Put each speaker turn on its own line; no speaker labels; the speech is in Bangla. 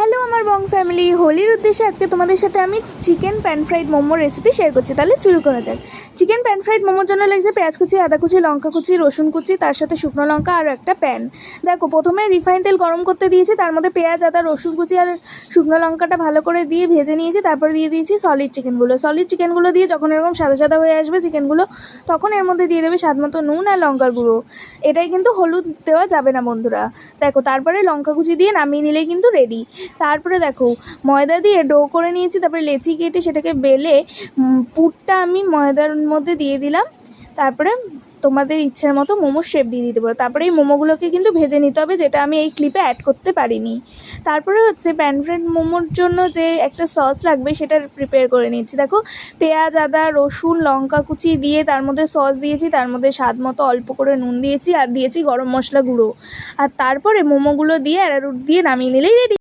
হ্যালো আমার বং ফ্যামিলি, হোলির উদ্দেশ্যে আজকে তোমাদের সাথে আমি chicken pan fried momo recipe share করছি। তাহলে শুরু করা যাক। চিকেন প্যান ফ্রাইড মোমোর জন্য লাগছে পেঁয়াজ কুচি, আদা কুচি, লঙ্কা কুচি, রসুন কুচি, তার সাথে শুকনো লঙ্কা আর একটা প্যান। দেখো, প্রথমে রিফাইন তেল গরম করতে দিয়েছি, তার মধ্যে পেঁয়াজ, আদা, রসুন কুচি আর শুকনো লঙ্কাটা ভালো করে দিয়ে ভেজে নিয়েছি। তারপরে দিয়ে দিয়েছি সলিড চিকেনগুলো দিয়ে যখন এরকম সাদা সাদা হয়ে আসবে চিকেনগুলো, তখন এর মধ্যে দিয়ে দেবে স্বাদ মতো নুন আর লঙ্কার গুঁড়ো। এটাই কিন্তু হলুদ দেওয়া যাবে না বন্ধুরা। দেখো, তারপরে লঙ্কা কুচি দিয়ে নামিয়ে নিলেই কিন্তু রেডি। তারপরে দেখো, ময়দা দিয়ে ডো করে নিয়েছি, তারপরে লেচি কেটে সেটাকে বেলে পুরটা আমি ময়দার মধ্যে দিয়ে দিলাম। তারপরে তোমাদের ইচ্ছের মতো মোমোর শেপ দিয়ে দিতে পারো। তারপরে এই মোমোগুলোকে কিন্তু ভেজে নিতে হবে, যেটা আমি এই ক্লিপে অ্যাড করতে পারিনি। তারপরে হচ্ছে প্যান ফ্রাইড মোমোর জন্য যে একটা সস লাগবে সেটা প্রিপেয়ার করে নিচ্ছি। দেখো, পেঁয়াজ, আদা, রসুন, লঙ্কা কুচি দিয়ে তার মধ্যে সস দিয়েছি, তার মধ্যে স্বাদ মতো অল্প করে নুন দিয়েছি আর দিয়েছি গরম মশলা গুঁড়ো। আর তারপরে মোমোগুলো দিয়ে অ্যারারুট দিয়ে নামিয়ে নিলেই রেডি।